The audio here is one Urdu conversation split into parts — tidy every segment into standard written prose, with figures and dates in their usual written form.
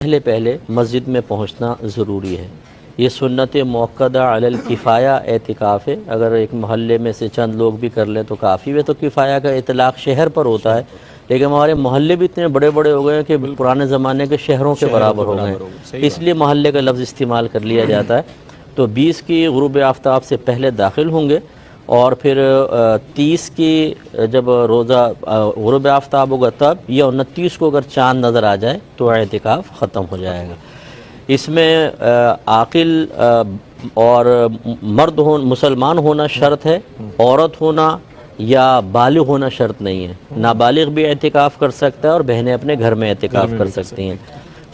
پہلے پہلے مسجد میں پہنچنا ضروری ہے۔ یہ سنت موقدہ علی الکفایہ اعتکاف ہے۔ اگر ایک محلے میں سے چند لوگ بھی کر لیں تو کافی ہے۔ تو کفایہ کا اطلاق شہر پر ہوتا ہے، لیکن ہمارے محلے بھی اتنے بڑے بڑے ہو گئے ہیں کہ پرانے زمانے کے شہروں کے برابر ہو گئے ہیں، اس لیے محلے کا لفظ استعمال کر لیا جاتا ہے۔ تو 20 کی غروب آفتاب سے پہلے داخل ہوں گے، اور پھر 30 کی جب روزہ غروب آفتاب ہوگا تب، یا 29 کو اگر چاند نظر آ جائے تو اعتکاف ختم ہو جائے گا۔ اس میں عاقل اور مرد مسلمان ہونا شرط ہے، عورت ہونا یا بالغ ہونا شرط نہیں ہے۔ نابالغ بھی اعتکاف کر سکتا ہے اور بہنیں اپنے گھر میں اعتکاف کر سکتی ہیں۔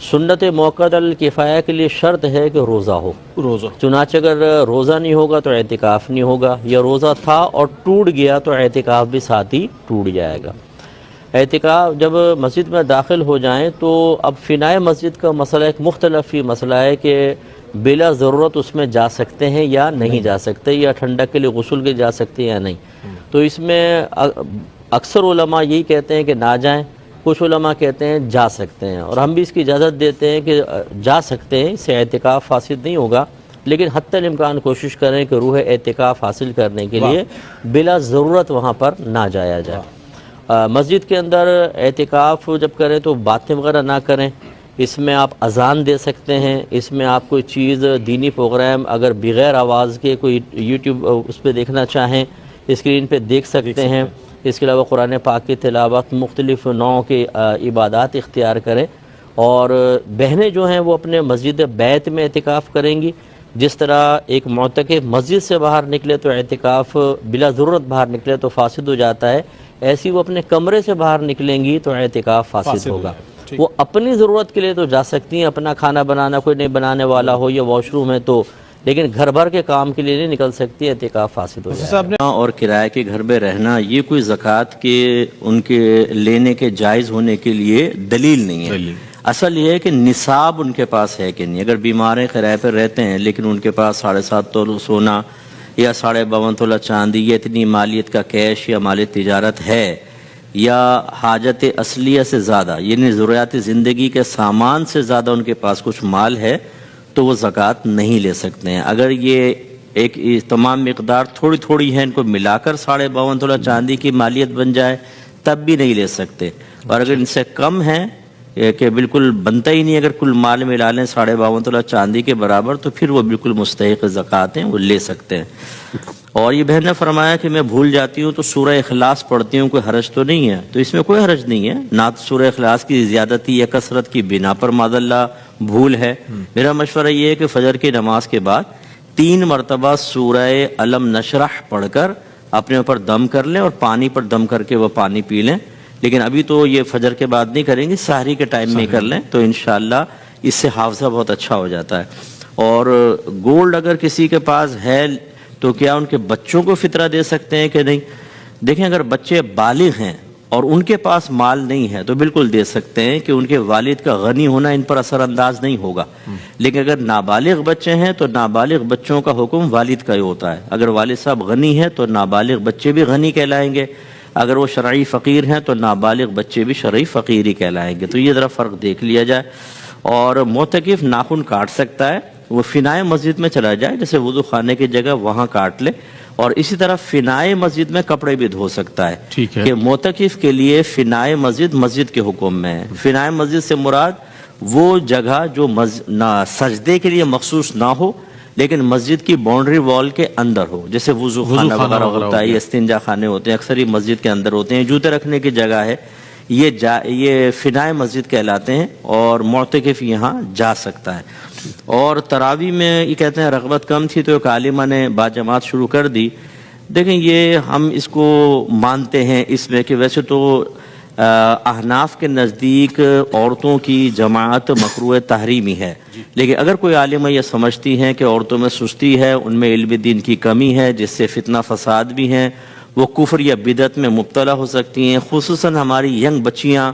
سنت موقدہ الکفایہ کے لیے شرط ہے کہ روزہ ہو۔ چنانچہ اگر روزہ نہیں ہوگا تو اعتکاف نہیں ہوگا، یا روزہ تھا اور ٹوٹ گیا تو اعتکاف بھی ساتھ ہی ٹوٹ جائے گا۔ اعتکاف جب مسجد میں داخل ہو جائیں تو اب فنائے مسجد کا مسئلہ ایک مختلف ہی مسئلہ ہے کہ بلا ضرورت اس میں جا سکتے ہیں یا نہیں جا سکتے، یا ٹھنڈک کے لیے غسل کے جا سکتے ہیں یا نہیں۔ تو اس میں اکثر علماء یہی کہتے ہیں کہ نہ جائیں، کچھ علماء کہتے ہیں جا سکتے ہیں، اور ہم بھی اس کی اجازت دیتے ہیں کہ جا سکتے ہیں، اس سے اعتکاف فاسد نہیں ہوگا، لیکن حتی الامکان کوشش کریں کہ روح اعتکاف حاصل کرنے کے لیے بلا ضرورت وہاں پر نہ جایا جائے۔ مسجد کے اندر اعتکاف جب کریں تو باتیں وغیرہ نہ کریں۔ اس میں آپ اذان دے سکتے ہیں، اس میں آپ کوئی چیز دینی پروگرام اگر بغیر آواز کے کوئی یوٹیوب اس پہ دیکھنا چاہیں اسکرین پہ دیکھ سکتے ہیں۔ اس کے علاوہ قرآن پاک کی تلاوت، مختلف نوع کے عبادات اختیار کریں، اور بہنیں جو ہیں وہ اپنے مسجد بیت میں اعتکاف کریں گی۔ جس طرح ایک معتکف مسجد سے باہر نکلے تو اعتکاف بلا ضرورت باہر نکلے تو فاسد ہو جاتا ہے، ایسی وہ اپنے کمرے سے باہر نکلیں گی تو اعتکاف فاسد ہوگا۔ وہ اپنی ضرورت کے لیے تو جا سکتی ہیں، اپنا کھانا بنانا کوئی نہیں بنانے والا ہو یا واش روم ہے تو، لیکن گھر بھر کے کام کے لیے نہیں نکل سکتی، اعتکاف فاسد ہو جائے گا۔ اور کرائے کے گھر میں رہنا یہ کوئی زکوٰۃ کے ان کے لینے کے جائز ہونے کے لیے دلیل نہیں ہے۔ اصل یہ ہے کہ نصاب ان کے پاس ہے کہ نہیں۔ اگر بیمار کرائے پر رہتے ہیں لیکن ان کے پاس 7.5 تولہ سونا یا 52.5 تولہ چاندی یا اتنی مالیت کا کیش یا مال تجارت ہے، یا حاجت اصلیہ سے زیادہ یعنی ضروریات زندگی کے سامان سے زیادہ ان کے پاس کچھ مال ہے تو وہ زکوٰۃ نہیں لے سکتے ہیں۔ اگر یہ ایک تمام مقدار تھوڑی تھوڑی ہے، ان کو ملا کر 52.5 تولہ چاندی کی مالیت بن جائے تب بھی نہیں لے سکتے، اور اگر ان سے کم ہے کہ بالکل بنتا ہی نہیں، اگر کل مال ملا لیں 52.5 تولہ چاندی کے برابر تو پھر وہ بالکل مستحق زکوٰۃ ہیں، وہ لے سکتے ہیں۔ اور یہ بہن نے فرمایا کہ میں بھول جاتی ہوں تو سورہ اخلاص پڑھتی ہوں، کوئی حرج تو نہیں ہے؟ تو اس میں کوئی حرج نہیں ہے، نہ تو سورہ اخلاص کی زیادتی یا کثرت کی بنا پر معاذ اللہ بھول ہے۔ میرا مشورہ یہ ہے کہ فجر کی نماز کے بعد 3 مرتبہ سورہ الم نشرح پڑھ کر اپنے اوپر دم کر لیں، اور پانی پر دم کر کے وہ پانی پی لیں، لیکن ابھی تو یہ فجر کے بعد نہیں کریں گے، سحری کے ٹائم میں کر لیں تو انشاءاللہ اس سے حافظہ بہت اچھا ہو جاتا ہے۔ اور گولڈ اگر کسی کے پاس ہے تو کیا ان کے بچوں کو فطرہ دے سکتے ہیں کہ نہیں؟ دیکھیں، اگر بچے بالغ ہیں اور ان کے پاس مال نہیں ہے تو بالکل دے سکتے ہیں کہ ان کے والد کا غنی ہونا ان پر اثر انداز نہیں ہوگا، لیکن اگر نابالغ بچے ہیں تو نابالغ بچوں کا حکم والد کا ہی ہوتا ہے۔ اگر والد صاحب غنی ہے تو نابالغ بچے بھی غنی کہلائیں گے، اگر وہ شرعی فقیر ہیں تو نابالغ بچے بھی شرعی فقیر ہی کہلائیں گے۔ تو یہ ذرا فرق دیکھ لیا جائے۔ اور معتکف ناخن کاٹ سکتا ہے، وہ فنائے مسجد میں چلا جائے، جیسے وضو خانے کی جگہ وہاں کاٹ لے، اور اسی طرح فنائے مسجد میں کپڑے بھی دھو سکتا ہے کہ معتکف کے لیے فنائے مسجد کے حکم میں ہے۔ فنائے مسجد سے مراد وہ جگہ جو سجدے کے لیے مخصوص نہ ہو لیکن مسجد کی باؤنڈری وال کے اندر ہو، جیسے وضو خانہ وغیرہ ہوتا ہے یا استنجا خانے ہوتے ہیں، اکثر ہی مسجد کے اندر ہوتے ہیں، جوتے رکھنے کی جگہ ہے، یہ فنائے مسجد کہلاتے ہیں، اور معتکف یہاں جا سکتا ہے۔ اور تراویح میں یہ کہتے ہیں رغبت کم تھی تو ایک عالمہ نے باجماعت شروع کر دی۔ دیکھیں، یہ ہم اس کو مانتے ہیں اس میں کہ ویسے تو احناف کے نزدیک عورتوں کی جماعت مکروہ تحریمی ہے، لیکن اگر کوئی عالمہ یہ سمجھتی ہیں کہ عورتوں میں سستی ہے، ان میں علم دین کی کمی ہے جس سے فتنہ فساد بھی ہیں، وہ کفر یا بدعت میں مبتلا ہو سکتی ہیں، خصوصاً ہماری ینگ بچیاں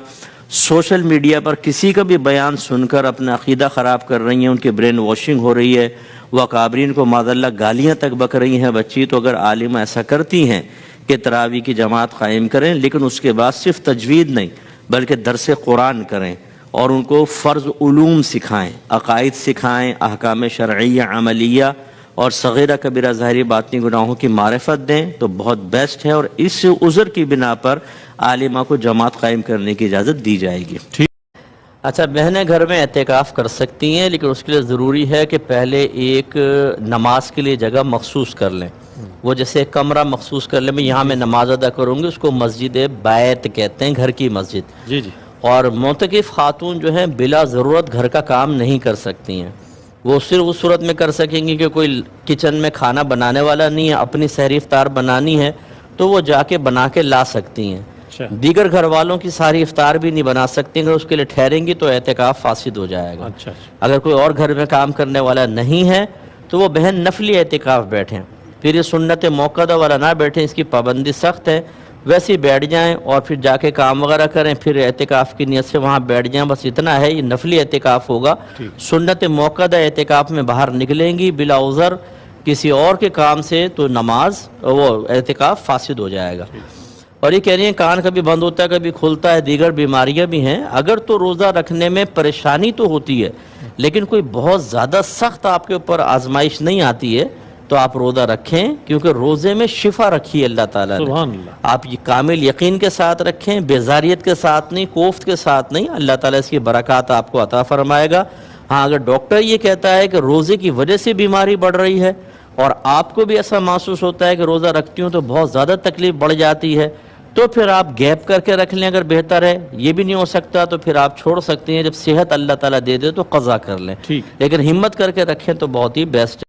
سوشل میڈیا پر کسی کا بھی بیان سن کر اپنا عقیدہ خراب کر رہی ہیں، ان کی برین واشنگ ہو رہی ہے، وہ اکابرین کو معاذ اللہ گالیاں تک بک رہی ہیں بچی۔ تو اگر عالمہ ایسا کرتی ہیں کہ تراویح کی جماعت قائم کریں، لیکن اس کے بعد صرف تجوید نہیں بلکہ درس قرآن کریں، اور ان کو فرض علوم سکھائیں، عقائد سکھائیں، احکام شرعیہ عملیہ اور صغیرہ کبیرہ ظاہری باطنی گناہوں کی معرفت دیں تو بہت بیسٹ ہے، اور اس عذر کی بنا پر عالمہ کو جماعت قائم کرنے کی اجازت دی جائے گی۔ اچھا، بہنیں گھر میں اعتکاف کر سکتی ہیں، لیکن اس کے لیے ضروری ہے کہ پہلے ایک نماز کے لیے جگہ مخصوص کر لیں۔ وہ جیسے ایک کمرہ مخصوص کر لیں، میں یہاں میں نماز ادا کروں گی، اس کو مسجد بیت کہتے ہیں، گھر کی مسجد۔ جی جی، اور معتکف خاتون جو ہیں بلا ضرورت گھر کا کام نہیں کر سکتی ہیں۔ وہ صرف اس صورت میں کر سکیں گی کہ کوئی کچن میں کھانا بنانے والا نہیں ہے، اپنی سحری افطار بنانی ہے تو وہ جا کے بنا کے لا سکتی ہیں۔ دیگر گھر والوں کی ساری افطار بھی نہیں بنا سکتی، اگر اس کے لیے ٹھہریں گی تو اعتکاف فاسد ہو جائے گا۔ اچھا، اگر کوئی اور گھر میں کام کرنے والا نہیں ہے تو وہ بہن نفلی اعتکاف بیٹھیں، پھر یہ سنت موقدہ والا نہ بیٹھیں، اس کی پابندی سخت ہے۔ ویسے ہی بیٹھ جائیں اور پھر جا کے کام وغیرہ کریں، پھر اعتکاف کی نیت سے وہاں بیٹھ جائیں، بس اتنا ہے۔ یہ نفلی اعتکاف ہوگا، سنت موقدہ اعتکاف میں باہر نکلیں گی بلا عذر کسی اور کے کام سے تو نماز وہ اعتکاف فاسد ہو جائے گا۔ اور یہ کہہ رہی ہیں کان کبھی بند ہوتا ہے کبھی کھلتا ہے، دیگر بیماریاں بھی ہیں۔ اگر تو روزہ رکھنے میں پریشانی تو ہوتی ہے لیکن کوئی بہت زیادہ سخت آپ کے اوپر آزمائش نہیں آتی ہے تو آپ روزہ رکھیں، کیونکہ روزے میں شفا رکھی ہے اللہ تعالیٰ نے۔ سبحان اللہ۔ آپ یہ کامل یقین کے ساتھ رکھیں، بیزاریت کے ساتھ نہیں، کوفت کے ساتھ نہیں، اللہ تعالیٰ اس کی برکات آپ کو عطا فرمائے گا۔ ہاں، اگر ڈاکٹر یہ کہتا ہے کہ روزے کی وجہ سے بیماری بڑھ رہی ہے اور آپ کو بھی ایسا محسوس ہوتا ہے کہ روزہ رکھتی ہوں تو بہت زیادہ تکلیف بڑھ جاتی ہے، تو پھر آپ گیپ کر کے رکھ لیں اگر بہتر ہے۔ یہ بھی نہیں ہو سکتا تو پھر آپ چھوڑ سکتے ہیں، جب صحت اللہ تعالیٰ دے دے تو قضا کر لیں، لیکن ہمت کر کے رکھیں تو بہت ہی بیسٹ ہے۔